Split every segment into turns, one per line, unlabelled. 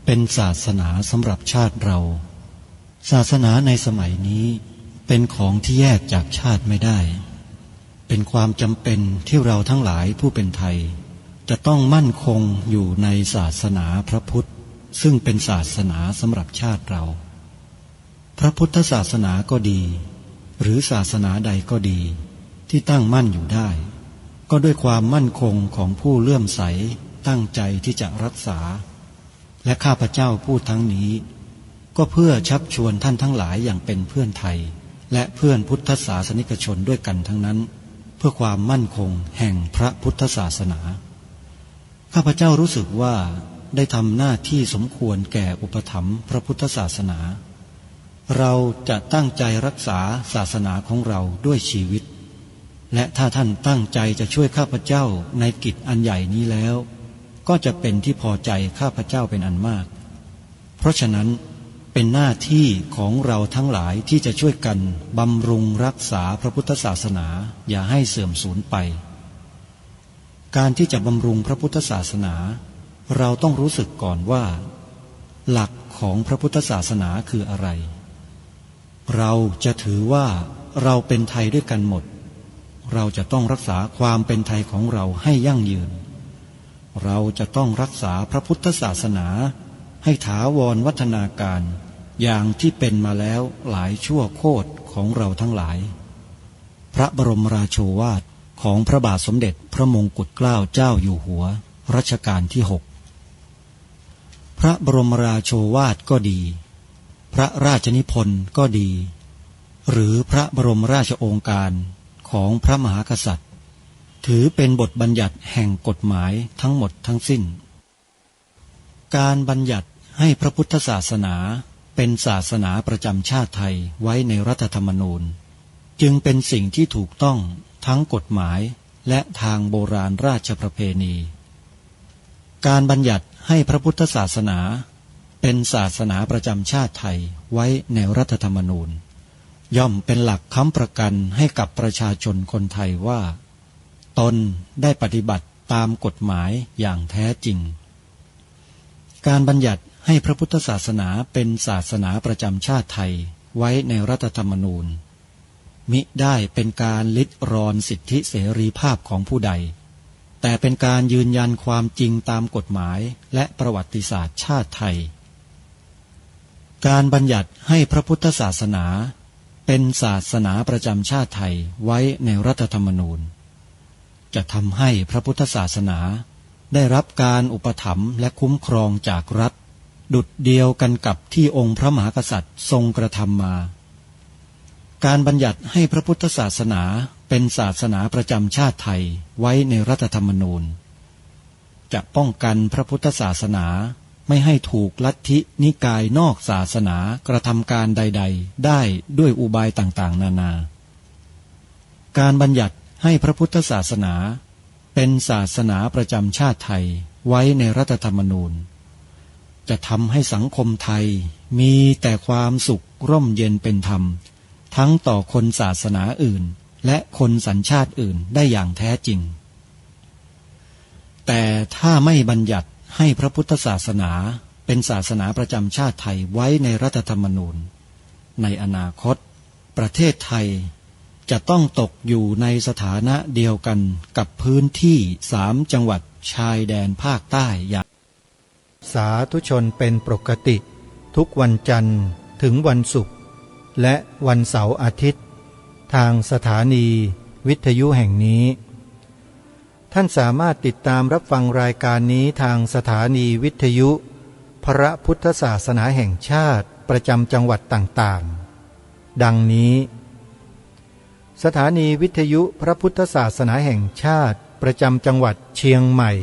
เป็นศาสนาสำหรับชาติเราศาสนาในสมัยนี้เป็นของที่แยกจากชาติไม่ได้เป็นความจำเป็นที่เราทั้งหลายผู้เป็นไทยจะต้องมั่นคงอยู่ในศาสนาพระพุทธซึ่งเป็นศาสนาสำหรับชาติเราพระพุทธศาสนาก็ดีหรือศาสนาใดก็ดีที่ตั้งมั่นอยู่ได้ก็ด้วยความมั่นคงของผู้เลื่อมใสตั้งใจที่จะรักษาและข้าพเจ้าพูดทั้งนี้ก็เพื่อชักชวนท่านทั้งหลายอย่างเป็นเพื่อนไทยและเพื่อนพุทธศาสนิกชนด้วยกันทั้งนั้นเพื่อความมั่นคงแห่งพระพุทธศาสนาข้าพเจ้ารู้สึกว่าได้ทำหน้าที่สมควรแก่อุปถัมภ์พระพุทธศาสนาเราจะตั้งใจรักษาศาสนาของเราด้วยชีวิตและถ้าท่านตั้งใจจะช่วยข้าพเจ้าในกิจอันใหญ่นี้แล้วก็จะเป็นที่พอใจข้าพเจ้าเป็นอันมากเพราะฉะนั้นเป็นหน้าที่ของเราทั้งหลายที่จะช่วยกันบำรุงรักษาพระพุทธศาสนาอย่าให้เสื่อมสูญไปการที่จะบำรุงพระพุทธศาสนาเราต้องรู้สึกก่อนว่าหลักของพระพุทธศาสนาคืออะไรเราจะถือว่าเราเป็นไทยด้วยกันหมดเราจะต้องรักษาความเป็นไทยของเราให้ยั่งยืนเราจะต้องรักษาพระพุทธศาสนาให้ถาวรวัฒนาการอย่างที่เป็นมาแล้วหลายชั่วโคตรของเราทั้งหลายพระบรมราโชวาทของพระบาทสมเด็จพระมงกุฎเกล้าเจ้าอยู่หัวรัชกาลที่6พระบรมราโชวาทก็ดีพระราชนิพนธ์ก็ดีหรือพระบรมราชโองการของพระมหากษัตริย์ถือเป็นบทบัญญัติแห่งกฎหมายทั้งหมดทั้งสิ้นการบัญญัติให้พระพุทธศาสนาเป็นศาสนาประจำชาติไทยไว้ในรัฐธรรมนูญจึงเป็นสิ่งที่ถูกต้องทั้งกฎหมายและทางโบราณราชประเพณีการบัญญัติให้พระพุทธศาสนาเป็นศาสนาประจำชาติไทยไว้ในรัฐธรรมนูญย่อมเป็นหลักค้ำประกันให้กับประชาชนคนไทยว่าตนได้ปฏิบัติตามกฎหมายอย่างแท้จริงการบัญญัติให้พระพุทธศาสนาเป็นศาสนาประจำชาติไทยไว้ในรัฐธรรมนูญมิได้เป็นการลิดรอนสิทธิเสรีภาพของผู้ใดแต่เป็นการยืนยันความจริงตามกฎหมายและประวัติศาสตร์ชาติไทยการบัญญัติให้พระพุทธศาสนาเป็นศาสนาประจำชาติไทยไว้ในรัฐธรรมนูญจะทำให้พระพุทธศาสนาได้รับการอุปถัมภ์และคุ้มครองจากรัฐดุจเดียวกันกับที่องค์พระมหากษัตริย์ทรงกระทำมาการบัญญัติให้พระพุทธศาสนาเป็นศาสนาประจำชาติไทยไว้ในรัฐธรรมนูญจะป้องกันพระพุทธศาสนาไม่ให้ถูกลัทธินิกายนอกศาสนากระทำการใดๆได้ด้วยอุบายต่างๆนานาการบัญญัติให้พระพุทธศาสนาเป็นศาสนาประจำชาติไทยไว้ในรัฐธรรมนูญจะทำให้สังคมไทยมีแต่ความสุขร่มเย็นเป็นธรรมทั้งต่อคนศาสนาอื่นและคนสัญชาติอื่นได้อย่างแท้จริงแต่ถ้าไม่บัญญัติให้พระพุทธศาสนาเป็นศาสนาประจำชาติไทยไว้ในรัฐธรรมนูญในอนาคตประเทศไทยจะต้องตกอยู่ในสถานะเดียวกันกับพื้นที่3จังหวัดชายแดนภาคใต้อย่าง
สาธุชนเป็นปกติทุกวันจันทร์ถึงวันศุกร์และวันเสาร์อาทิตย์ทางสถานีวิทยุแห่งนี้ท่านสามารถติดตามรับฟังรายการนี้ทางสถานีวิทยุพระพุทธศาสนาแห่งชาติประจำจังหวัดต่างๆดังนี้สถานีวิทยุพระพุทธศาสนาแห่งชาติประจำจังหวัดเชียงใหม่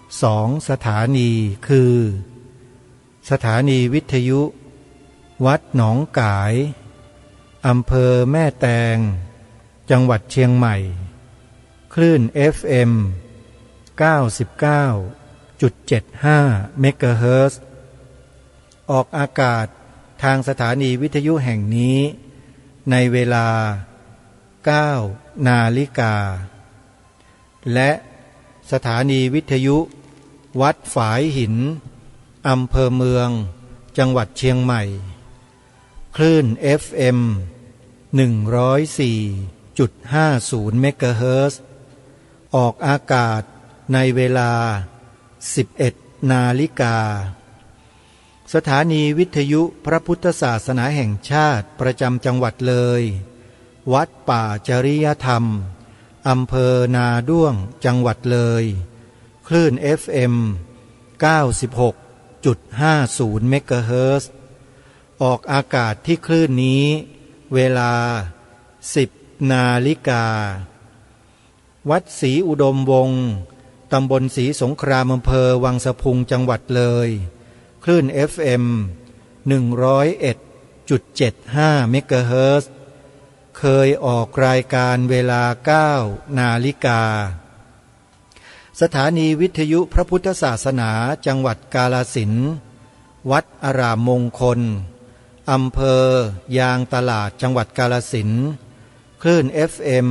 2 สถานีคือสถานีวิทยุวัดหนองกายอำเภอแม่แตงจังหวัดเชียงใหม่คลื่น FM 99.75 เมกะเฮิรตซ์ออกอากาศทางสถานีวิทยุแห่งนี้ในเวลา 9 นาฬิกาและสถานีวิทยุวัดฝายหิน อำเภอเมืองจังหวัดเชียงใหม่คลื่น FM 104.50 เมกะเฮิรตซ์ออกอากาศในเวลา 11 นาฬิกาสถานีวิทยุพระพุทธศาสนาแห่งชาติประจำจังหวัดเลยวัดป่าจริยธรรมอำเภอนาด้วงจังหวัดเลยคลื่น FM 96.50 เมกะเฮิรตซ์ออกอากาศที่คลื่นนี้เวลา 10 นาฬิกาวัดศรีอุดมวงศ์ตำบลศรีสงครามอำเภอวังสะพุงจังหวัดเลยคลื่น FM 101.75 เมกะเฮิรตซ์เคยออกรายการเวลา 9 นาฬิกาสถานีวิทยุพระพุทธศาสนาจังหวัดกาฬสินธุ์วัดอารามมงคลอำเภอยางตลาดจังหวัดกาฬสินธุ์คลื่น FM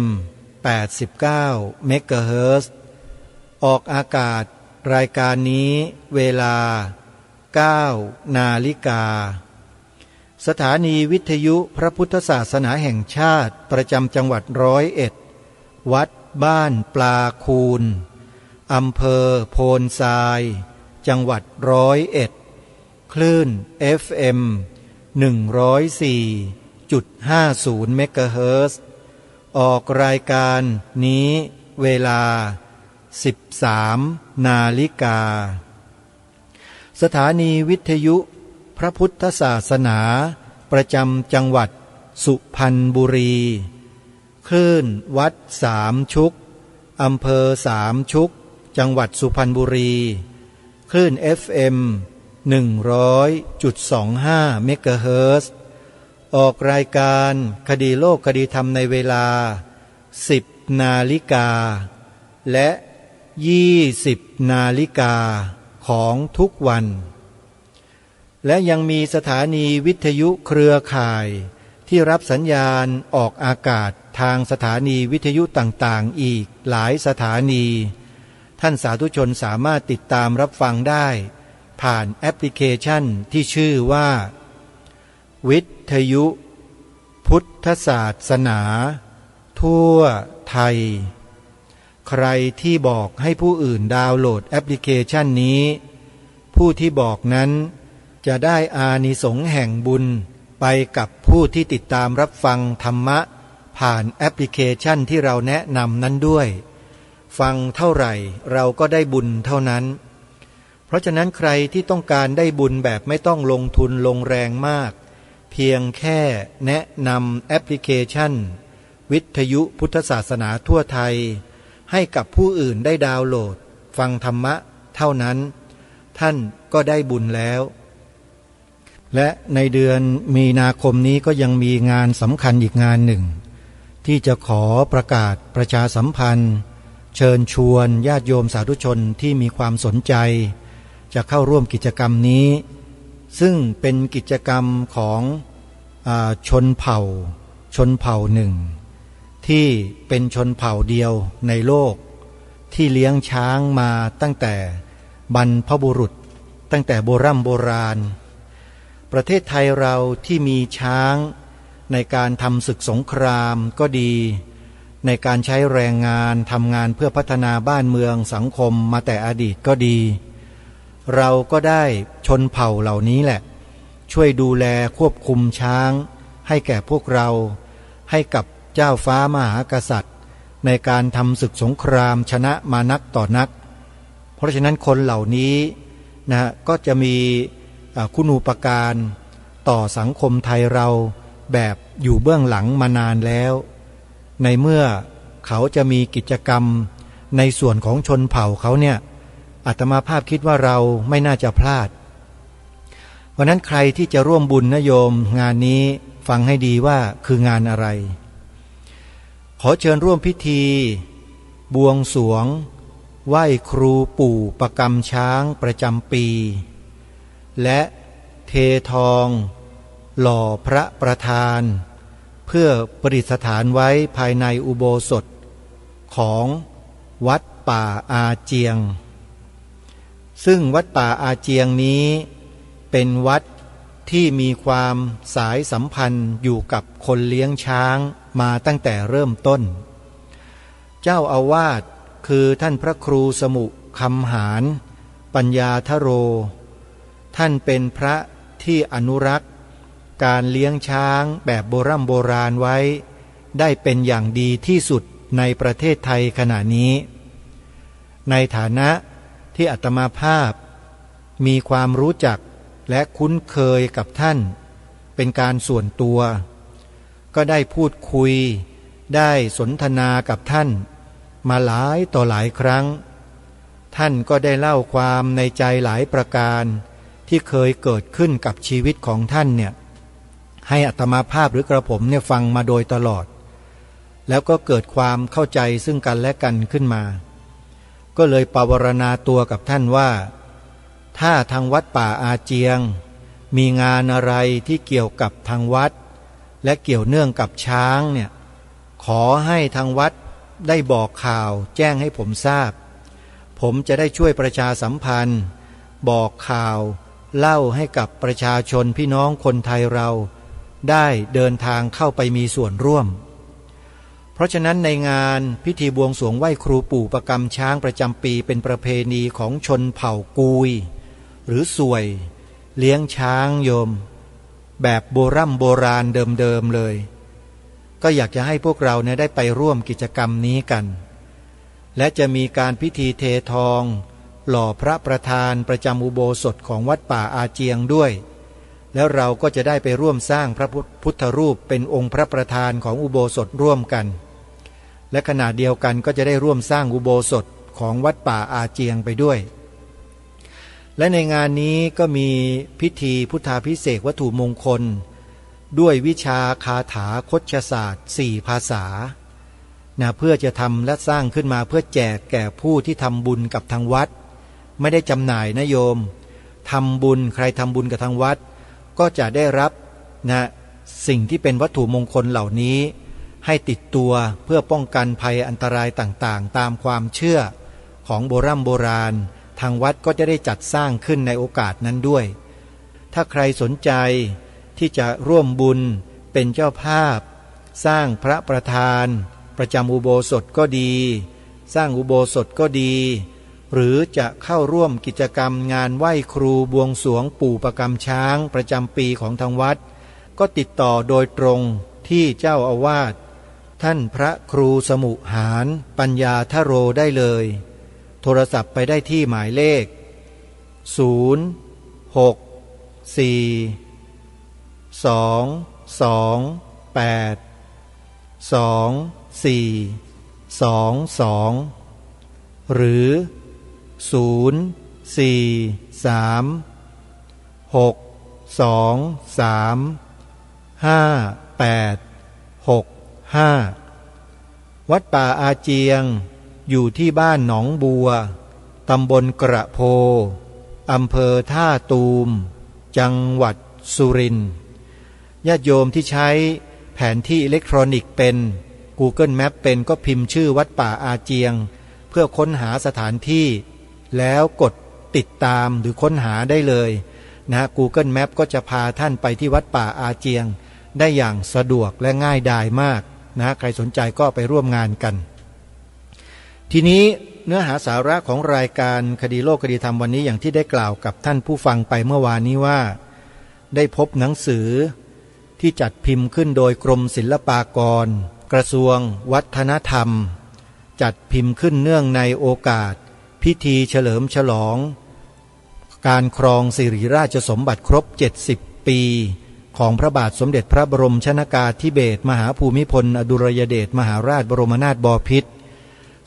89 เมกะเฮิรตซ์ออกอากาศรายการนี้เวลา 9 นาฬิกาสถานีวิทยุพระพุทธศาสนาแห่งชาติประจำจังหวัด101วัดบ้านปลาคูนอำเภอโพนทรายจังหวัด101คลื่น FM 104.50 เมกะเฮิรตซ์ออกรายการนี้เวลา 13 นาฬิกาสถานีวิทยุพระพุทธศาสนาประจำจังหวัดสุพรรณบุรีคลื่นวัดสามชุกอำเภอสามชุกจังหวัดสุพรรณบุรีคลื่น FM 100.25 เมกะเฮิรตซ์ออกรายการคดีโลกคดีธรรมในเวลา 10 นาฬิกาและ 20 นาฬิกาของทุกวันและยังมีสถานีวิทยุเครือข่ายที่รับสัญญาณออกอากาศทางสถานีวิทยุต่างๆอีกหลายสถานีท่านสาธุชนสามารถติดตามรับฟังได้ผ่านแอปพลิเคชันที่ชื่อว่าวิทยุพุทธศาสนาทั่วไทยใครที่บอกให้ผู้อื่นดาวน์โหลดแอปพลิเคชันนี้ผู้ที่บอกนั้นจะได้อานิสงส์แห่งบุญไปกับผู้ที่ติดตามรับฟังธรรมะผ่านแอปพลิเคชันที่เราแนะนำนั้นด้วยฟังเท่าไหร่เราก็ได้บุญเท่านั้นเพราะฉะนั้นใครที่ต้องการได้บุญแบบไม่ต้องลงทุนลงแรงมากเพียงแค่แนะนำแอปพลิเคชันวิทยุพุทธศาสนาทั่วไทยให้กับผู้อื่นได้ดาวน์โหลดฟังธรรมะเท่านั้นท่านก็ได้บุญแล้วและในเดือนมีนาคมนี้ก็ยังมีงานสำคัญอีกงานหนึ่งที่จะขอประกาศประชาสัมพันธ์เชิญชวนญาติโยมสาธุชนที่มีความสนใจจะเข้าร่วมกิจกรรมนี้ซึ่งเป็นกิจกรรมของชนเผ่าหนึ่งที่เป็นชนเผ่าเดียวในโลกที่เลี้ยงช้างมาตั้งแต่บรรพบุรุษตั้งแต่โบราณประเทศไทยเราที่มีช้างในการทำศึกสงครามก็ดีในการใช้แรงงานทำงานเพื่อพัฒนาบ้านเมืองสังคมมาแต่อดีตก็ดีเราก็ได้ชนเผ่าเหล่านี้แหละช่วยดูแลควบคุมช้างให้แก่พวกเราให้กับเจ้าฟ้ามหากษัตริย์ในการทำศึกสงครามชนะมานักต่อนักเพราะฉะนั้นคนเหล่านี้นะก็จะมีคุณูปการต่อสังคมไทยเราแบบอยู่เบื้องหลังมานานแล้วในเมื่อเขาจะมีกิจกรรมในส่วนของชนเผ่าเขาเนี่ยอาตมาภาพคิดว่าเราไม่น่าจะพลาดเพราะนั้นใครที่จะร่วมบุญนะโยมงานนี้ฟังให้ดีว่าคืองานอะไรขอเชิญร่วมพิธีบวงสรวงไหว้ครูปู่ประกำช้างประจำปีและเททองหล่อพระประธานเพื่อประดิษฐานไว้ภายในอุโบสถของวัดป่าอาเจียง ซึ่งวัดป่าอาเจียงนี้เป็นวัดที่มีความสายสัมพันธ์อยู่กับคนเลี้ยงช้างมาตั้งแต่เริ่มต้นเจ้าอาวาสคือท่านพระครูสมุคำหารปัญญาทโรท่านเป็นพระที่อนุรักษ์การเลี้ยงช้างแบบโบราณไว้ได้เป็นอย่างดีที่สุดในประเทศไทยขณะนี้ในฐานะที่อาตมาภาพมีความรู้จักและคุ้นเคยกับท่านเป็นการส่วนตัวก็ได้พูดคุยได้สนทนากับท่านมาหลายต่อหลายครั้งท่านก็ได้เล่าความในใจหลายประการที่เคยเกิดขึ้นกับชีวิตของท่านเนี่ยให้อาตมาภาพหรือกระผมเนี่ยฟังมาโดยตลอดแล้วก็เกิดความเข้าใจซึ่งกันและกันขึ้นมาก็เลยปวารณาตัวกับท่านว่าถ้าทางวัดป่าอาเจียงมีงานอะไรที่เกี่ยวกับทางวัดและเกี่ยวเนื่องกับช้างเนี่ยขอให้ทางวัดได้บอกข่าวแจ้งให้ผมทราบผมจะได้ช่วยประชาสัมพันธ์บอกข่าวเล่าให้กับประชาชนพี่น้องคนไทยเราได้เดินทางเข้าไปมีส่วนร่วมเพราะฉะนั้นในงานพิธีบวงสรวงไหว้ครูปู่ประกำช้างประจำปีเป็นประเพณีของชนเผ่ากุยหรือส่วยเลี้ยงช้างโยมแบบโบราณเดิมๆเลยก็อยากจะให้พวกเราเนี่ยได้ไปร่วมกิจกรรมนี้กันและจะมีการพิธีเททองหล่อพระประธานประจำอุโบสถของวัดป่าอาเจียงด้วยแล้วเราก็จะได้ไปร่วมสร้างพระพุทธรูปเป็นองค์พระประธานของอุโบสถร่วมกันและขณะเดียวกันก็จะได้ร่วมสร้างอุโบสถของวัดป่าอาเจียงไปด้วยและในงานนี้ก็มีพิธีพุทธาภิเษกวัตถุมงคลด้วยวิชาคาถาคชศาสตร์4ภาษาเพื่อจะทำและสร้างขึ้นมาเพื่อแจกแก่ผู้ที่ทำบุญกับทางวัดไม่ได้จำหน่ายนะโยมทำบุญใครทำบุญกับทางวัดก็จะได้รับสิ่งที่เป็นวัตถุมงคลเหล่านี้ให้ติดตัวเพื่อป้องกันภัยอันตรายต่างๆตามความเชื่อของโบราณทางวัดก็จะได้จัดสร้างขึ้นในโอกาสนั้นด้วยถ้าใครสนใจที่จะร่วมบุญเป็นเจ้าภาพสร้างพระประธานประจำอุโบสถก็ดีสร้างอุโบสถก็ดีหรือจะเข้าร่วมกิจกรรมงานไหว้ครูบวงสรวงปู่ประกำช้างประจำปีของทางวัดก็ติดต่อโดยตรงที่เจ้าอาวาสท่านพระครูสมุหารปัญญาทโรได้เลยโทรศัพท์ไปได้ที่หมายเลข064282422หรือ043635865วัดป่าอาเจียงอยู่ที่บ้านหนองบัวตำบลกระโพอำเภอท่าตูมจังหวัดสุรินทร์ญาติโยมที่ใช้แผนที่อิเล็กทรอนิกส์เป็น Google Map เป็นก็พิมพ์ชื่อวัดป่าอาเจียงเพื่อค้นหาสถานที่แล้วกดติดตามหรือค้นหาได้เลยGoogle Map ก็จะพาท่านไปที่วัดป่าอาเจียงได้อย่างสะดวกและง่ายดายมากใครสนใจก็ไปร่วมงานกันทีนี้เนื้อหาสาระของรายการคดีโลกคดีธรรมวันนี้อย่างที่ได้กล่าวกับท่านผู้ฟังไปเมื่อวานนี้ว่าได้พบหนังสือที่จัดพิมพ์ขึ้นโดยกรมศิลปากรกระทรวงวัฒนธรรมจัดพิมพ์ขึ้นเนื่องในโอกาสพิธีเฉลิมฉลองการครองสิริราชสมบัติครบ70ปีของพระบาทสมเด็จพระบรมชนกาธิเบศรมหาภูมิพลอดุลยเดชมหาราชบรมนาถบพิตร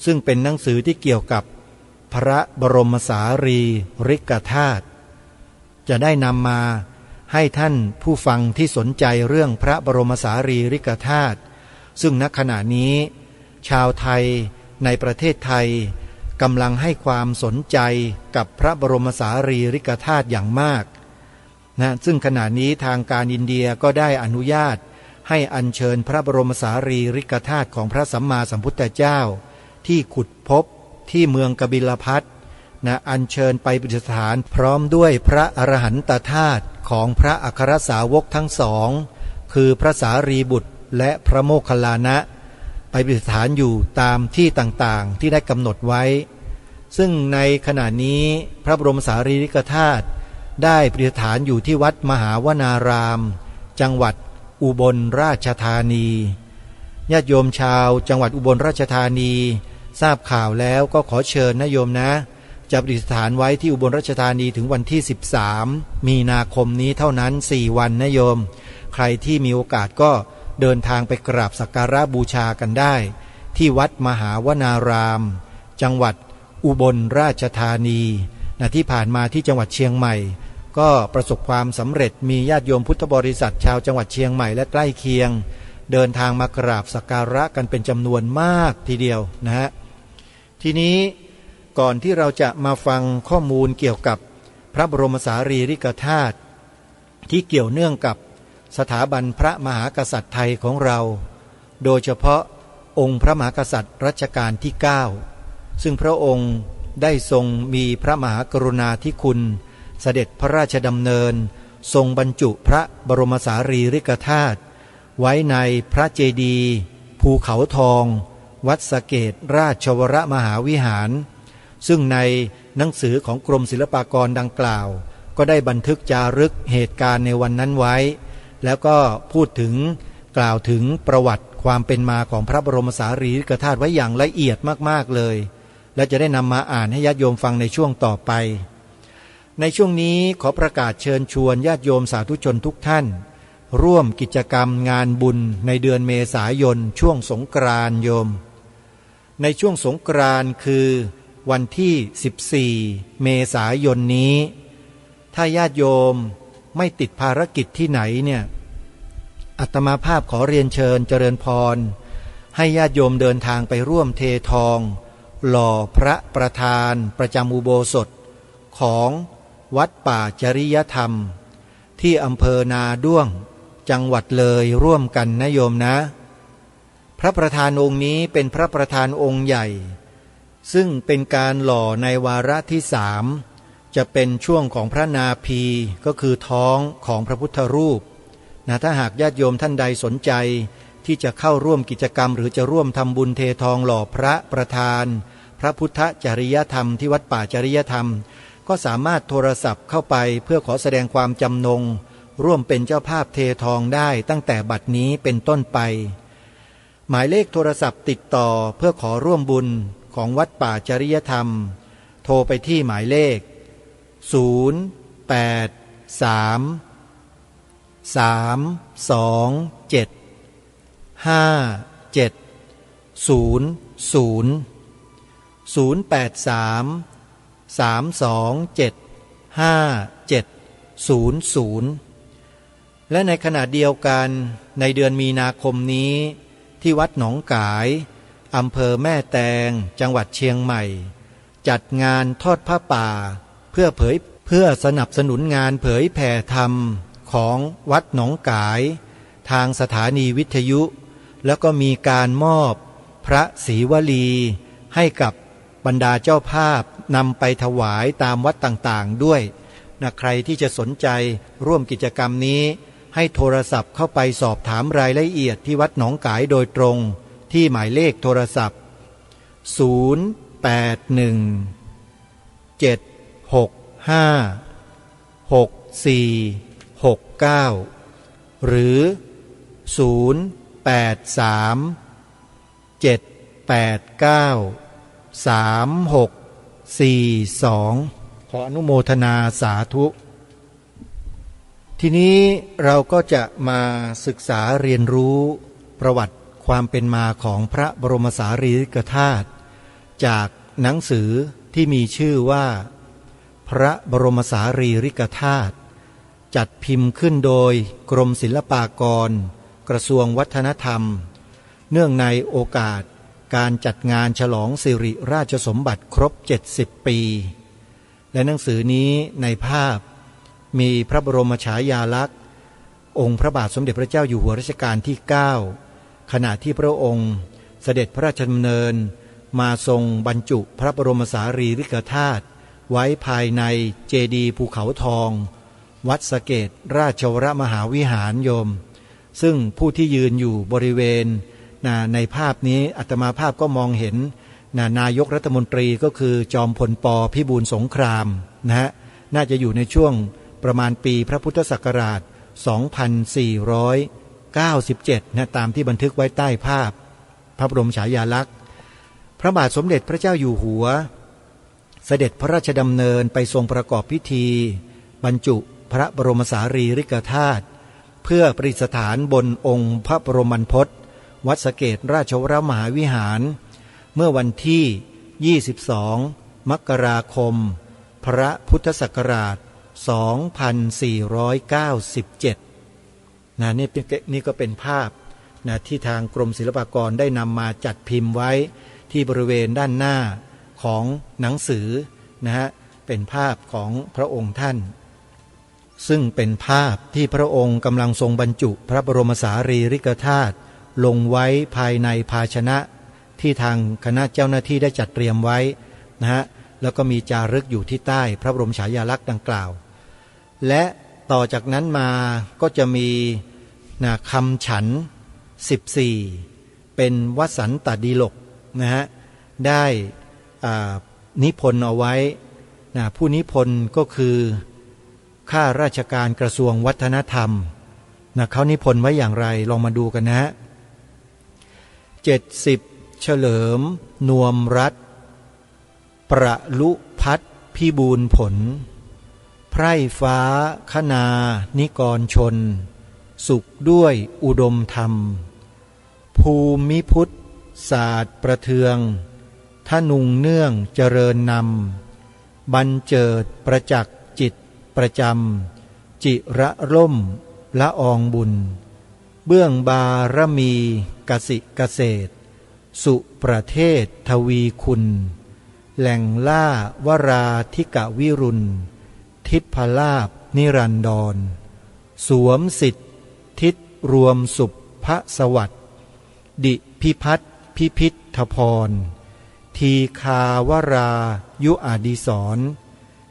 ซึ่งเป็นหนังสือที่เกี่ยวกับพระบรมสารีริกธาตุจะได้นำมาให้ท่านผู้ฟังที่สนใจเรื่องพระบรมสารีริกธาตุซึ่งณขณะนี้ชาวไทยในประเทศไทยกำลังให้ความสนใจกับพระบรมสารีริกธาตุอย่างมากซึ่งขณะนี้ทางการอินเดียก็ได้อนุญาตให้อัญเชิญพระบรมสารีริกธาตุของพระสัมมาสัมพุทธเจ้าที่ขุดพบที่เมืองกบิลพัสต์ อัญเชิญไปประดิษฐานพร้อมด้วยพระอรหันตธาตุของพระอัครสาวกทั้งสองคือพระสารีบุตรและพระโมคคัลลานะไปประดิษฐานอยู่ตามที่ต่างๆที่ได้กำหนดไว้ซึ่งในขณะนี้พระบรมสารีริกธาตุได้ประดิษฐานอยู่ที่วัดมหาวนารามจังหวัดอุบลราชธานีญาติโยมชาวจังหวัดอุบลราชธานีทราบข่าวแล้วก็ขอเชิญนะโยมนะจะประดิษฐานไว้ที่อุบลราชธานีถึงวันที่13มีนาคมนี้เท่านั้น4วันนะโยมใครที่มีโอกาสก็เดินทางไปกราบสักการะบูชากันได้ที่วัดมหาวนารามจังหวัดอุบลราชธานีที่ผ่านมาที่จังหวัดเชียงใหม่ก็ประสบความสำเร็จมีญาติโยมพุทธบริษัทชาวจังหวัดเชียงใหม่และใกล้เคียงเดินทางมากราบสักการะกันเป็นจำนวนมากทีเดียวนะฮะทีนี้ก่อนที่เราจะมาฟังข้อมูลเกี่ยวกับพระบรมสารีริกธาตุที่เกี่ยวเนื่องกับสถาบันพระมหากษัตริย์ไทยของเราโดยเฉพาะองค์พระมหากษัตริย์รัชกาลที่9ซึ่งพระองค์ได้ทรงมีพระมหากรุณาธิคุณเสด็จพระราชดำเนินทรงบรรจุพระบรมสารีริกธาตุไว้ในพระเจดีย์ภูเขาทองวัดสะเกษราชวรมหาวิหารซึ่งในหนังสือของกรมศิลปากรดังกล่าวก็ได้บันทึกจารึกเหตุการณ์ในวันนั้นไว้แล้วก็พูดถึงกล่าวถึงประวัติความเป็นมาของพระบรมสารีริกธาตุไว้อย่างละเอียดมากๆเลยและจะได้นำมาอ่านให้ญาติโยมฟังในช่วงต่อไปในช่วงนี้ขอประกาศเชิญชวนญาติโยมสาธุชนทุกท่านร่วมกิจกรรมงานบุญในเดือนเมษายนช่วงสงกรานต์โยมในช่วงสงกรานต์คือวันที่14เมษายนนี้ถ้าญาติโยมไม่ติดภารกิจที่ไหนเนี่ยอาตมาภาพขอเรียนเชิญเจริญพรให้ญาติโยมเดินทางไปร่วมเททองหล่อพระประธานประจำอุโบสถของวัดป่าจริยธรรมที่อำเภอนาด้วงจังหวัดเลยร่วมกันนะโยมนะพระประธานองค์นี้เป็นพระประธานองค์ใหญ่ซึ่งเป็นการหล่อในวาระที่3จะเป็นช่วงของพระนาภีก็คือท้องของพระพุทธรูปถ้าหากญาติโยมท่านใดสนใจที่จะเข้าร่วมกิจกรรมหรือจะร่วมทำบุญเททองหล่อพระประธานพระพุทธจริยธรรมที่วัดป่าจริยธรรมก็สามารถโทรศัพท์เข้าไปเพื่อขอแสดงความจำนงร่วมเป็นเจ้าภาพเททองได้ตั้งแต่บัดนี้เป็นต้นไปหมายเลขโทรศัพท์ติดต่อเพื่อขอร่วมบุญของวัดป่าจริยธรรมโทรไปที่หมายเลขและในขณะเดียวกันในเดือนมีนาคมนี้ที่วัดหนองกายอำเภอแม่แตงจังหวัดเชียงใหม่จัดงานทอดผ้าป่าเพื่อสนับสนุนงานเผยแผ่ธรรมของวัดหนองกายทางสถานีวิทยุแล้วก็มีการมอบพระศรีวลีให้กับบรรดาเจ้าภาพนำไปถวายตามวัดต่างๆด้วยใครที่จะสนใจร่วมกิจกรรมนี้ให้โทรศัพท์เข้าไปสอบถามรายละเอียดที่วัดหนองกายโดยตรงที่หมายเลขโทรศัพท์081-765-6469หรือ083-789-3642ขออนุโมทนาสาธุทีนี้เราก็จะมาศึกษาเรียนรู้ประวัติความเป็นมาของพระบรมสารีริกธาตุจากหนังสือที่มีชื่อว่าพระบรมสารีริกธาตุจัดพิมพ์ขึ้นโดยกรมศิลปากรกระทรวงวัฒนธรรมเนื่องในโอกาสการจัดงานฉลองสิริราชสมบัติครบ70ปีและหนังสือนี้ในภาพมีพระบรมฉายาลักษณ์องค์พระบาทสมเด็จพระเจ้าอยู่หัวรัชกาลที่9ขณะที่พระองค์เสด็จพระราชดำเนินมาทรงบรรจุพระบรมสารีริกธาตุ ไว้ภายในเจดีย์ภูเขาทองวัดสะเกษราชวรมหาวิหารโยมซึ่งผู้ที่ยืนอยู่บริเวณในภาพนี้อาตมาภาพก็มองเห็นนายกรัฐมนตรีก็คือจอมพลป.พิบูลสงครามนะฮะน่าจะอยู่ในช่วงประมาณปีพระพุทธศักราช 2497 นะตามที่บันทึกไว้ใต้ภาพพระบรมฉายาลักษณ์พระบาทสมเด็จพระเจ้าอยู่หัวเสด็จพระราชดำเนินไปทรงประกอบพิธีบรรจุพระบรมสารีริกธาตุเพื่อประดิษฐานบนองค์พระบรมบรรพตวัดสะเกษราชวรมหาวิหารเมื่อวันที่ 22 มกราคม พระพุทธศักราช 2497 นี่ก็เป็นภาพที่ทางกรมศิลปากรได้นำมาจัดพิมพ์ไว้ที่บริเวณด้านหน้าของหนังสือนะฮะเป็นภาพของพระองค์ท่านซึ่งเป็นภาพที่พระองค์กำลังทรงบรรจุพระบรมสารีริกธาตุลงไว้ภายในภาชนะที่ทางคณะเจ้าหน้าที่ได้จัดเตรียมไว้นะฮะแล้วก็มีจารึกอยู่ที่ใต้พระบรมฉายาลักษณ์ดังกล่าวและต่อจากนั้นมาก็จะมีคำฉัน14เป็นวสันตดีลกนะฮะได้นิพนธ์เอาไว้ผู้นิพนธ์ก็คือข้าราชการกระทรวงวัฒนธรรมเขานิพนธ์ไว้อย่างไรลองมาดูกันนะฮะ70เฉลิมนวมรัตน์ประลุพัฒน์พิบูลผลไพร่ฟ้าคณานิกรชนสุขด้วยอุดมธรรมภูมิพุทธศาสตร์ประเทืองทนุงเนื่องเจริญนำบรรเจิดประจักษ์จิตประจำจิระร่มละอองบุญเบื้องบารมีกสิเกษตรสุประเทศทวีคุณแหล่งล่าวราธิกวิรุณทิพลาภนิรันดรสวมสิทธิทิศรวมสุภพสวัสดิ์ดิพิพัฒน์พิพิธพรทีคาวรายุอดิศร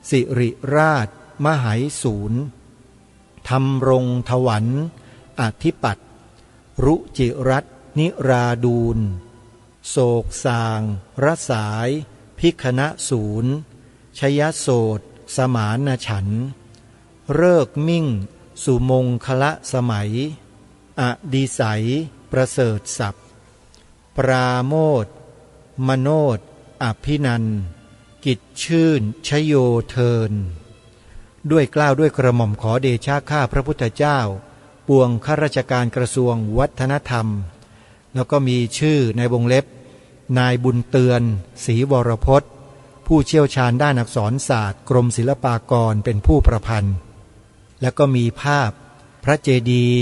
สิริราชมหายศูนย์ธรรมรงถวันอธิปัตย์รุจิรัตน์นิราดูลโศกสางรสายพิคณะศูนย์ชยโสตสมานฉันท์เลิกมิ่งสุมงคละสมัยอดิไสยประเสริฐศัพท์ปราโมทย์มโนดอภินันท์กิจชื่นชโยเทินด้วยเกล้าด้วยกระหม่อมขอเดชะข้าพระพุทธเจ้าปวงข้าราชการกระทรวงวัฒนธรรมแล้วก็มีชื่อในวงเล็บนายบุญเตือนศรีวรพจน์ผู้เชี่ยวชาญด้านอักษรศาสตร์กรมศิลปากรเป็นผู้ประพันธ์แล้วก็มีภาพพระเจดีย์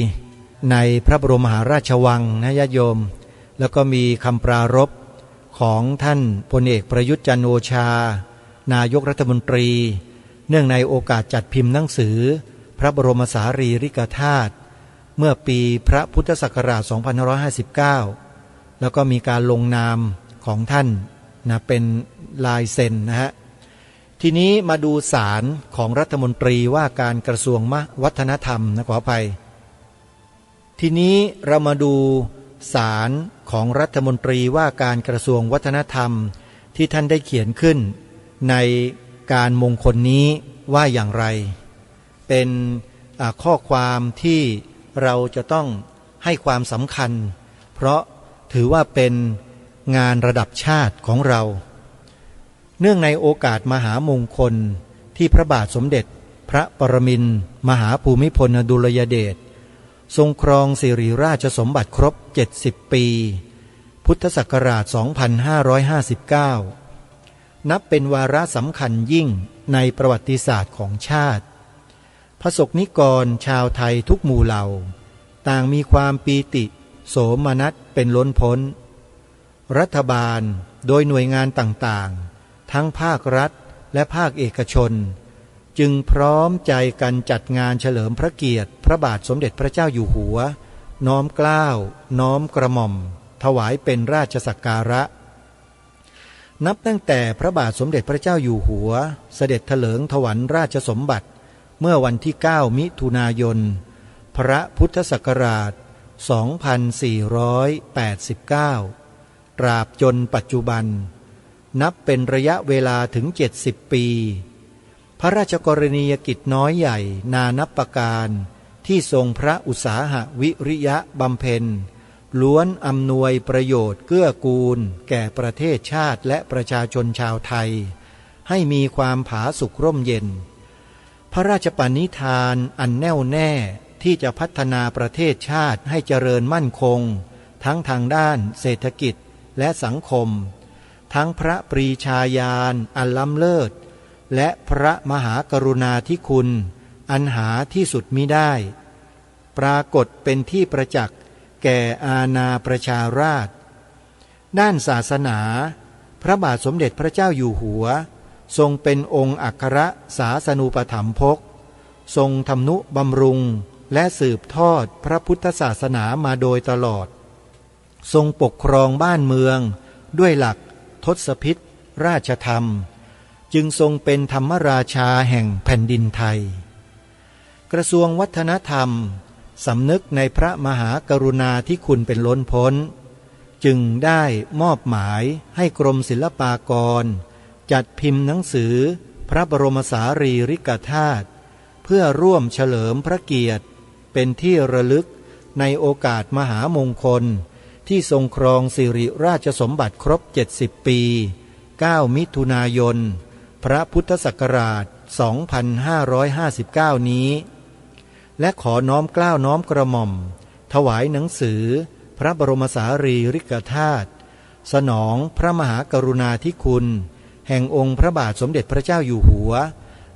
ในพระบรมมหาราชวังนะญาติโยมแล้วก็มีคำปรารภของท่านพลเอกประยุทธ์จันทร์โอชานายกรัฐมนตรีเนื่องในโอกาสจัดพิมพ์หนังสือพระบรมสารีริกธาตุเมื่อปีพระพุทธศักราช 2559 แล้วก็มีการลงนามของท่านเป็นลายเซ็นนะฮะทีนี้มาดูสารของรัฐมนตรีว่าการกระทรวงวัฒนธรรมขออภัยทีนี้เรามาดูสารของรัฐมนตรีว่าการกระทรวงวัฒนธรรมที่ท่านได้เขียนขึ้นในการมงคลนี้ว่าอย่างไรเป็นข้อความที่เราจะต้องให้ความสำคัญเพราะถือว่าเป็นงานระดับชาติของเราเนื่องในโอกาสมหามงคลที่พระบาทสมเด็จพระปรมินทรมหาภูมิพลอดุลยเดชทรงครองสิริราชสมบัติครบ70ปีพุทธศักราช 2559 นับเป็นวาระสำคัญยิ่งในประวัติศาสตร์ของชาติพระสงฆ์นิกรชาวไทยทุกหมู่เหล่าต่างมีความปีติโสมนัสเป็นล้นพ้นรัฐบาลโดยหน่วยงานต่างๆทั้งภาครัฐและภาคเอกชนจึงพร้อมใจกันจัดงานเฉลิมพระเกียรติพระบาทสมเด็จพระเจ้าอยู่หัวน้อมเกล้าน้อมกระหม่อมถวายเป็นราชสักการะ นับตั้งแต่พระบาทสมเด็จพระเจ้าอยู่หัวเสด็จเถลิงถวัลย์ราชสมบัติเมื่อวันที่ 9 มิถุนายน พระพุทธศักราช 2489 ตราบจนปัจจุบันนับเป็นระยะเวลาถึง 70 ปีพระราชกรณียกิจน้อยใหญ่นานับประการที่ทรงพระอุตสาหวิริยะบำเพ็ญล้วนอำนวยประโยชน์เกื้อกูลแก่ประเทศชาติและประชาชนชาวไทยให้มีความผาสุกร่มเย็นพระราชปณิธานอันแน่วแน่ที่จะพัฒนาประเทศชาติให้เจริญมั่นคงทั้งทางด้านเศรษฐกิจและสังคมทั้งพระปรีชาญาณอันล้ำเลิศและพระมหากรุณาธิคุณอันหาที่สุดมิได้ปรากฏเป็นที่ประจักษ์แก่อาณาประชาราษฎร์ด้านศาสนาพระบาทสมเด็จพระเจ้าอยู่หัวทรงเป็นองค์อัครศาสนูปถัมภกทรงทำนุบำรุงและสืบทอดพระพุทธศาสนามาโดยตลอดทรงปกครองบ้านเมืองด้วยหลักทศพิธราชธรรมจึงทรงเป็นธรรมราชาแห่งแผ่นดินไทยกระทรวงวัฒนธรรมสำนึกในพระมหากรุณาธิคุณเป็นล้นพ้นจึงได้มอบหมายให้กรมศิลปากรจัดพิมพ์หนังสือพระบรมสารีริกธาตุเพื่อร่วมเฉลิมพระเกียรติเป็นที่ระลึกในโอกาสมหามงคลที่ทรงครองสิริราชสมบัติครบ70 ปี 9 มิถุนายน พระพุทธศักราช 2559 นี้และขอน้อมเกล้าน้อมกระหม่อมถวายหนังสือพระบรมสารีริกธาตุสนองพระมหากรุณาธิคุณแห่งองค์พระบาทสมเด็จพระเจ้าอยู่หัว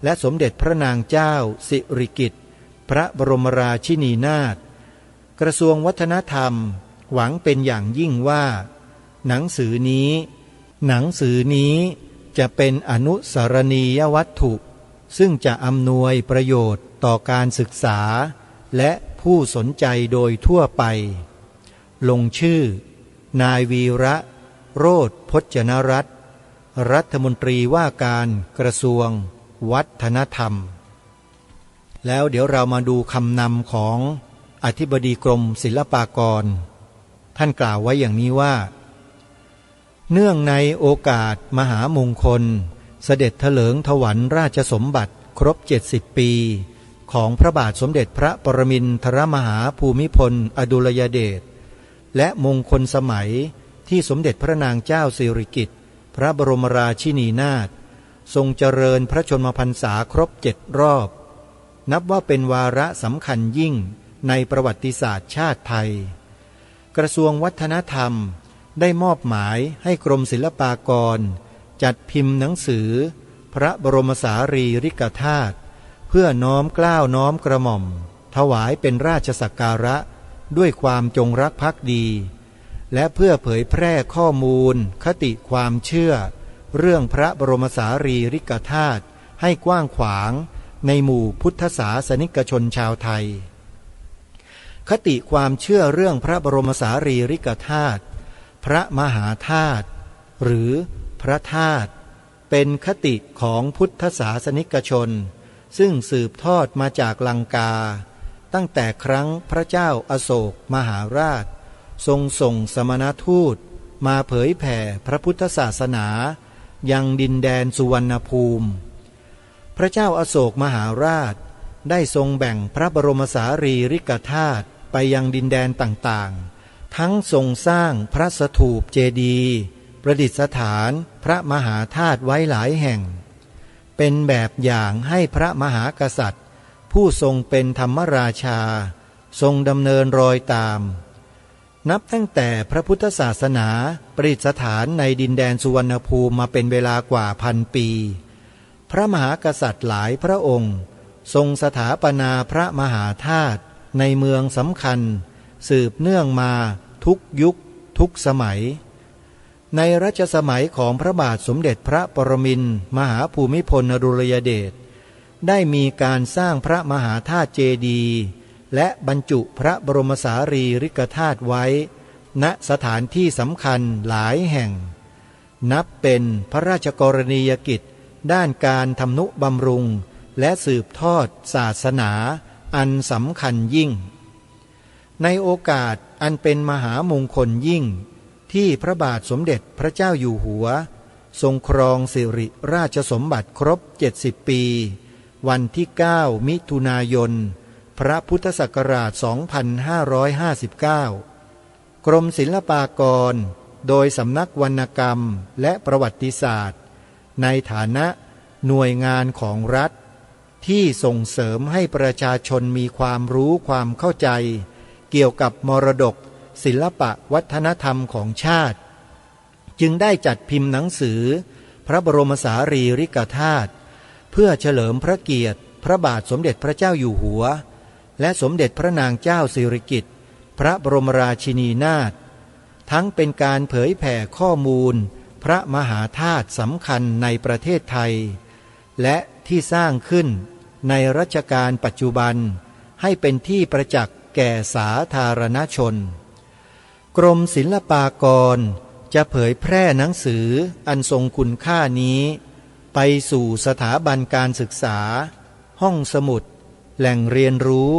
และสมเด็จพระนางเจ้าสิริกิติ์พระบรมราชินีนาถกระทรวงวัฒนธรรมหวังเป็นอย่างยิ่งว่าหนังสือนี้จะเป็นอนุสรณียวัตถุซึ่งจะอำนวยประโยชน์ต่อการศึกษาและผู้สนใจโดยทั่วไปลงชื่อนายวีระโรจน์พจนรัตน์รัฐมนตรีว่าการกระทรวงวัฒนธรรมแล้วเดี๋ยวเรามาดูคำนำของอธิบดีกรมศิลปากรท่านกล่าวไว้อย่างนี้ว่าเนื่องในโอกาสมหามงคลเสด็จเถลิงถวัลย์ราชสมบัติครบ70 ปีของพระบาทสมเด็จพระปรมินทรมหาภูมิพลอดุลยเดชและมงคลสมัยที่สมเด็จพระนางเจ้าสิริกิติ์พระบรมราชินีนาถทรงเจริญพระชนมพรรษาครบ7 รอบนับว่าเป็นวาระสำคัญยิ่งในประวัติศาสตร์ชาติไทยกระทรวงวัฒนธรรมได้มอบหมายให้กรมศิลปากรจัดพิมพ์หนังสือพระบรมสารีริกธาตุเพื่อน้อมเกล้าน้อมกระหม่อมถวายเป็นราชสักการะด้วยความจงรักภักดีและเพื่อเผยแพร่ข้อมูลคติความเชื่อเรื่องพระบรมสารีริกธาตุให้กว้างขวางในหมู่พุทธศาสนิกชนชาวไทยคติความเชื่อเรื่องพระบรมสารีริกธาตุพระมหาธาตุหรือพระธาตุเป็นคติของพุทธศาสนิกชนซึ่งสืบทอดมาจากลังกาตั้งแต่ครั้งพระเจ้าอโศกมหาราชทรงส่งสมณทูตมาเผยแผ่พระพุทธศาสนายังดินแดนสุวรรณภูมิพระเจ้าอโศกมหาราชได้ทรงแบ่งพระบรมสารีริกธาตุไปยังดินแดนต่างๆทั้งทรงสร้างพระสถูปเจดีย์ประดิษฐานพระมหาธาตุไว้หลายแห่งเป็นแบบอย่างให้พระมหากษัตริย์ผู้ทรงเป็นธรรมราชาทรงดำเนินรอยตามนับตั้งแต่พระพุทธศาสนาประดิษฐานในดินแดนสุวรรณภูมิมาเป็นเวลากว่า1,000 ปีพระมหากษัตริย์หลายพระองค์ทรงสถาปนาพระมหาธาตุในเมืองสำคัญสืบเนื่องมาทุกยุคทุกสมัยในรัชสมัยของพระบาทสมเด็จพระปรมินทรมหาภูมิพลอดุลยเดชได้มีการสร้างพระมหาธาตุเจดีย์และบรรจุพระบรมสารีริกธาตุไว้ณสถานที่สำคัญหลายแห่ง นับเป็นพระราชกรณียกิจด้านการทำนุบำรุงและสืบทอดศาสนาอันสำคัญยิ่งในโอกาสอันเป็นมหามงคลยิ่งที่พระบาทสมเด็จพระเจ้าอยู่หัวทรงครองสิริราชสมบัติครบ70 ปีวันที่ 9 มิถุนายนพระพุทธศักราช 2559 กรมศิลปากรโดยสำนักวรรณกรรมและประวัติศาสตร์ในฐานะหน่วยงานของรัฐที่ส่งเสริมให้ประชาชนมีความรู้ความเข้าใจเกี่ยวกับมรดกศิลปะวัฒนธรรมของชาติจึงได้จัดพิมพ์หนังสือพระบรมสารีริกธาตุเพื่อเฉลิมพระเกียรติพระบาทสมเด็จพระเจ้าอยู่หัวและสมเด็จพระนางเจ้าสิริกิติ์พระบรมราชินีนาถทั้งเป็นการเผยแผ่ข้อมูลพระมหาธาตุสำคัญในประเทศไทยและที่สร้างขึ้นในรัชกาลปัจจุบันให้เป็นที่ประจักษ์แก่สาธารณชนกรมศิลปากรจะเผยแพร่หนังสืออันทรงคุณค่านี้ไปสู่สถาบันการศึกษาห้องสมุดแหล่งเรียนรู้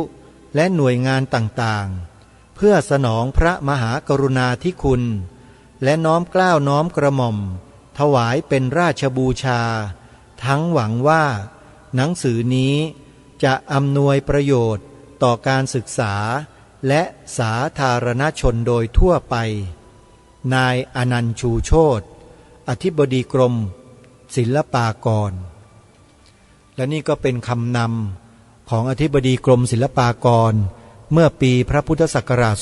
และหน่วยงานต่างๆเพื่อสนองพระมหากรุณาธิคุณและน้อมเกล้าน้อมกระหม่อมถวายเป็นราชบูชาทั้งหวังว่าหนังสือนี้จะอำนวยประโยชน์ต่อการศึกษาและสาธารณชนโดยทั่วไปนายอนันต์ชูโชติอธิบดีกรมศิลปากรและนี่ก็เป็นคำนำของอธิบดีกรมศิลปากรเมื่อปีพระพุทธศักราช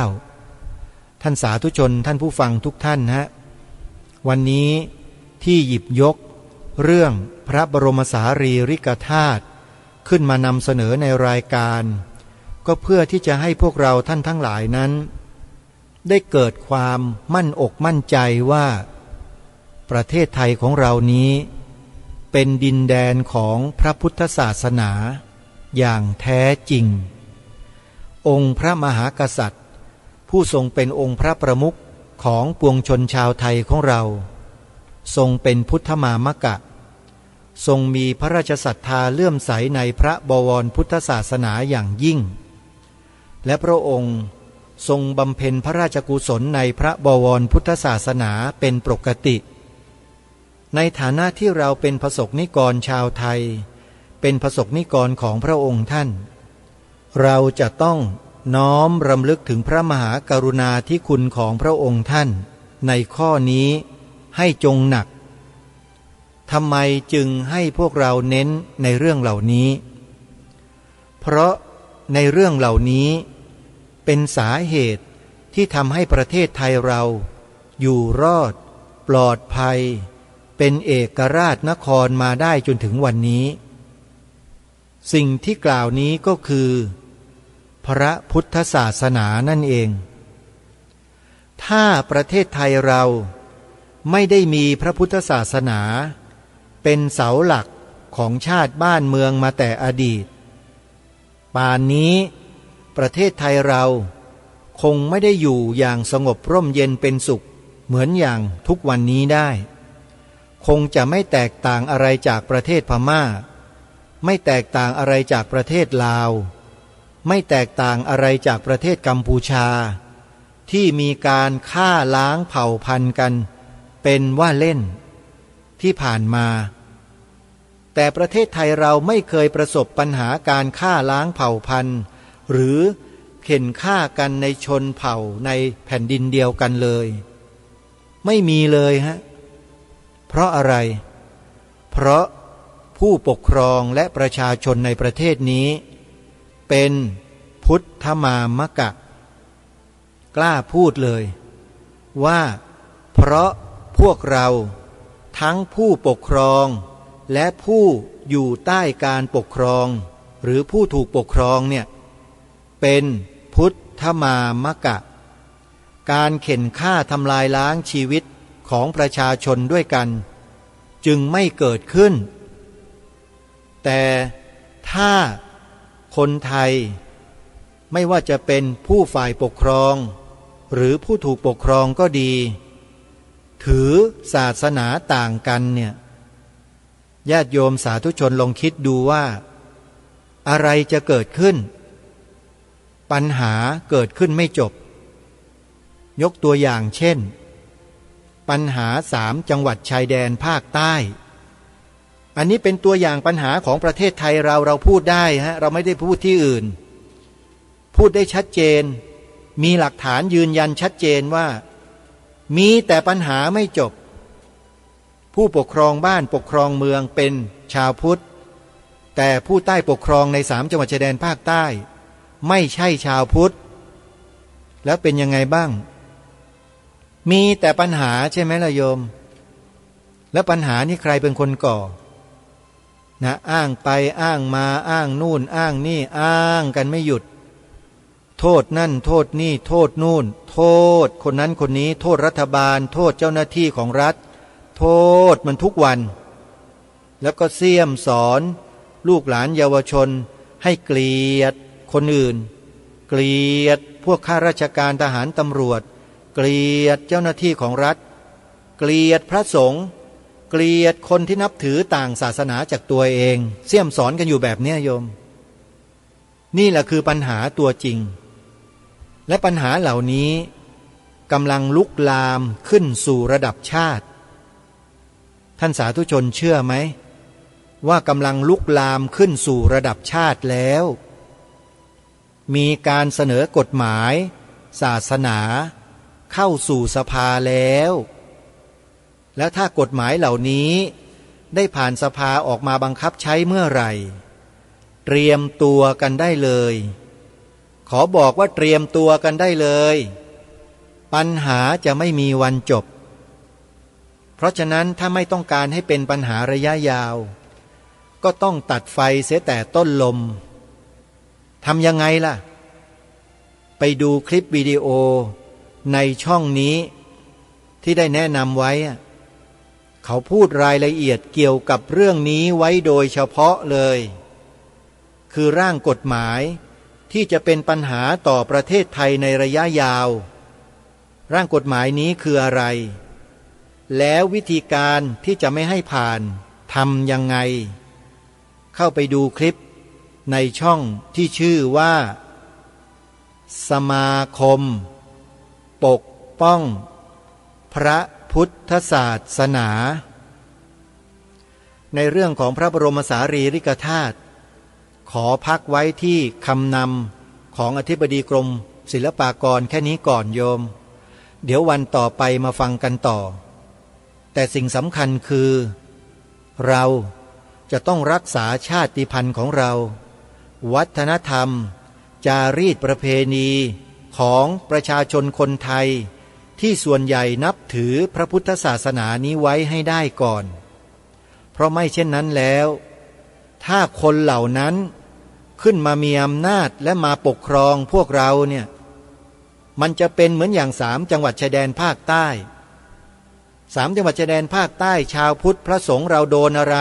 2559 ท่านสาธุชนท่านผู้ฟังทุกท่านฮะวันนี้ที่หยิบยกเรื่องพระบรมสารีริกธาตุขึ้นมานำเสนอในรายการก็เพื่อที่จะให้พวกเราท่านทั้งหลายนั้นได้เกิดความมั่นอกมั่นใจว่าประเทศไทยของเรานี้เป็นดินแดนของพระพุทธศาสนาอย่างแท้จริงองค์พระมหากษัตริย์ผู้ทรงเป็นองค์พระประมุขของปวงชนชาวไทยของเราทรงเป็นพุทธมามกะทรงมีพระราชศรัทธาเลื่อมใสในพระบวรพุทธศาสนาอย่างยิ่งและพระองค์ทรงบำเพ็ญพระราชกุศลในพระบวรพุทธศาสนาเป็นปกติในฐานะที่เราเป็นพระสงฆ์นิกรชาวไทยเป็นพระสงฆ์นิกรของพระองค์ท่านเราจะต้องน้อมรำลึกถึงพระมหากรุณาธิคุณของพระองค์ท่านในข้อนี้ให้จงหนักทำไมจึงให้พวกเราเน้นในเรื่องเหล่านี้เพราะในเรื่องเหล่านี้เป็นสาเหตุที่ทำให้ประเทศไทยเราอยู่รอดปลอดภัยเป็นเอกราชนครมาได้จนถึงวันนี้สิ่งที่กล่าวนี้ก็คือพระพุทธศาสนานั่นเองถ้าประเทศไทยเราไม่ได้มีพระพุทธศาสนาเป็นเสาหลักของชาติบ้านเมืองมาแต่อดีตป่านนี้ประเทศไทยเราคงไม่ได้อยู่อย่างสงบร่มเย็นเป็นสุขเหมือนอย่างทุกวันนี้ได้คงจะไม่แตกต่างอะไรจากประเทศพม่าไม่แตกต่างอะไรจากประเทศลาวไม่แตกต่างอะไรจากประเทศกัมพูชาที่มีการฆ่าล้างเผ่าพันธุ์กันเป็นว่าเล่นที่ผ่านมาแต่ประเทศไทยเราไม่เคยประสบปัญหาการฆ่าล้างเผ่าพันธุ์หรือเข็นฆ่ากันในชนเผ่าในแผ่นดินเดียวกันเลยไม่มีเลยฮะเพราะอะไรเพราะผู้ปกครองและประชาชนในประเทศนี้เป็นพุทธมามกะกล้าพูดเลยว่าเพราะพวกเราทั้งผู้ปกครองและผู้อยู่ใต้การปกครองหรือผู้ถูกปกครองเนี่ยเป็นพุทธมามกะการเข็นฆ่าทำลายล้างชีวิตของประชาชนด้วยกันจึงไม่เกิดขึ้นแต่ถ้าคนไทยไม่ว่าจะเป็นผู้ฝ่ายปกครองหรือผู้ถูกปกครองก็ดี ถือศาสนาต่างกันเนี่ยญาติโยมสาธุชนลองคิดดูว่าอะไรจะเกิดขึ้นปัญหาเกิดขึ้นไม่จบยกตัวอย่างเช่นปัญหา3 จังหวัดชายแดนภาคใต้อันนี้เป็นตัวอย่างปัญหาของประเทศไทยเราพูดได้ฮะเราไม่ได้พูดที่อื่นพูดได้ชัดเจนมีหลักฐานยืนยันชัดเจนว่ามีแต่ปัญหาไม่จบผู้ปกครองบ้านปกครองเมืองเป็นชาวพุทธแต่ผู้ใต้ปกครองใน3 จังหวัดชายแดนภาคใต้ไม่ใช่ชาวพุทธแล้วเป็นยังไงบ้างมีแต่ปัญหาใช่ไหมล่ะโยมแล้วปัญหานี่ใครเป็นคนก่อนะอ้างไปอ้างมาอ้างนู่นอ้างนี่อ้างกันไม่หยุดโทษนั่นโทษนี่โทษนู่นโทษคนนั้นคนนี้โทษรัฐบาลโทษเจ้าหน้าที่ของรัฐโทษมันทุกวันแล้วก็เสี่ยมสอนลูกหลานเยาวชนให้เกลียดคนอื่นเกลียดพวกข้าราชการทหารตำรวจเกลียดเจ้าหน้าที่ของรัฐเกลียดพระสงฆ์เกลียดคนที่นับถือต่างศาสนาจากตัวเองเสี่ยมสอนกันอยู่แบบนี้โยมนี่แหละคือปัญหาตัวจริงและปัญหาเหล่านี้กำลังลุกลามขึ้นสู่ระดับชาติท่านสาธุชนเชื่อไหมว่ากำลังลุกลามขึ้นสู่ระดับชาติแล้วมีการเสนอกฎหมายศาสนาเข้าสู่สภาแล้วแล้วถ้ากฎหมายเหล่านี้ได้ผ่านสภาออกมาบังคับใช้เมื่อไหร่เตรียมตัวกันได้เลยขอบอกว่าเตรียมตัวกันได้เลยปัญหาจะไม่มีวันจบเพราะฉะนั้นถ้าไม่ต้องการให้เป็นปัญหาระยะยาวก็ต้องตัดไฟเสียแต่ต้นลมทำยังไงล่ะไปดูคลิปวิดีโอในช่องนี้ที่ได้แนะนำไว้เขาพูดรายละเอียดเกี่ยวกับเรื่องนี้ไว้โดยเฉพาะเลยคือร่างกฎหมายที่จะเป็นปัญหาต่อประเทศไทยในระยะยาวร่างกฎหมายนี้คืออะไรแล้ววิธีการที่จะไม่ให้ผ่านทำยังไงเข้าไปดูคลิปในช่องที่ชื่อว่าสมาคมปกป้องพระพุทธศาสนาในเรื่องของพระบรมสารีริกธาตุขอพักไว้ที่คำนำของอธิบดีกรมศิลปากรแค่นี้ก่อนโยมเดี๋ยววันต่อไปมาฟังกันต่อแต่สิ่งสำคัญคือเราจะต้องรักษาชาติพันธุ์ของเราวัฒนธรรมจารีตประเพณีของประชาชนคนไทยที่ส่วนใหญ่นับถือพระพุทธศาสนานี้ไว้ให้ได้ก่อนเพราะไม่เช่นนั้นแล้วถ้าคนเหล่านั้นขึ้นมามีอำนาจและมาปกครองพวกเราเนี่ยมันจะเป็นเหมือนอย่าง3 จังหวัดชายแดนภาคใต้3 จังหวัดชายแดนภาคใต้ชาวพุทธพระสงฆ์เราโดนอะไร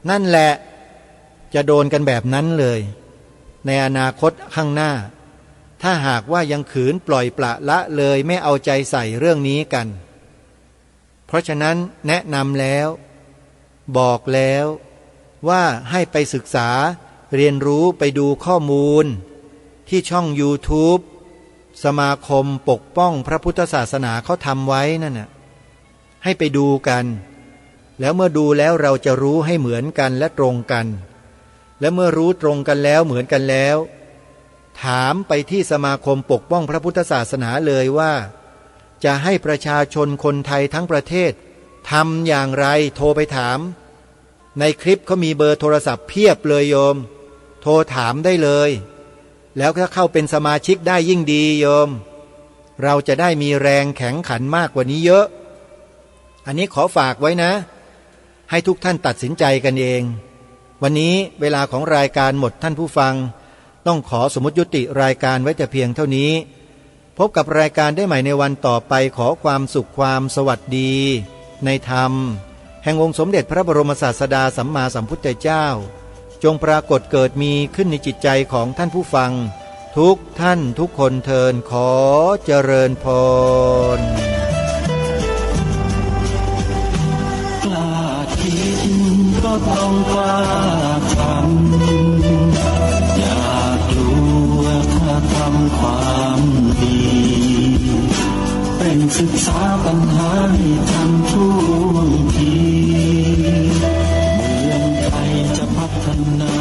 นั่นแหละจะโดนกันแบบนั้นเลยในอนาคตข้างหน้าถ้าหากว่ายังขืนปล่อยปละละเลยไม่เอาใจใส่เรื่องนี้กันเพราะฉะนั้นแนะนำแล้วบอกแล้วว่าให้ไปศึกษาเรียนรู้ไปดูข้อมูลที่ช่อง YouTube สมาคมปกป้องพระพุทธศาสนาเขาทำไว้นั่นน่ะให้ไปดูกันแล้วเมื่อดูแล้วเราจะรู้ให้เหมือนกันและตรงกันและเมื่อรู้ตรงกันแล้วเหมือนกันแล้วถามไปที่สมาคมปกป้องพระพุทธศาสนาเลยว่าจะให้ประชาชนคนไทยทั้งประเทศทำอย่างไรโทรไปถามในคลิปเขามีเบอร์โทรศัพท์เพียบเลยโยมโทรถามได้เลยแล้วถ้าเข้าเป็นสมาชิกได้ยิ่งดีโยมเราจะได้มีแรงแข็งขันมากกว่านี้เยอะอันนี้ขอฝากไว้นะให้ทุกท่านตัดสินใจกันเองวันนี้เวลาของรายการหมดท่านผู้ฟังต้องขอสมมุติยุติรายการไว้แต่เพียงเท่านี้พบกับรายการได้ใหม่ในวันต่อไปขอความสุขความสวัสดีในธรรมแห่งองค์สมเด็จพระบรมศาสดาสัมมาสัมพุทธเจ้าจงปรากฏเกิดมีขึ้นในจิตใจของท่านผู้ฟังทุกท่านทุกคนเทินขอเจริญพร
ต้องกล้าทำอย่ากลัวถ้าทำความดีเป็นศึกษาปัญหาให้ทันท่วงทีเมืองไทยจะพัฒนา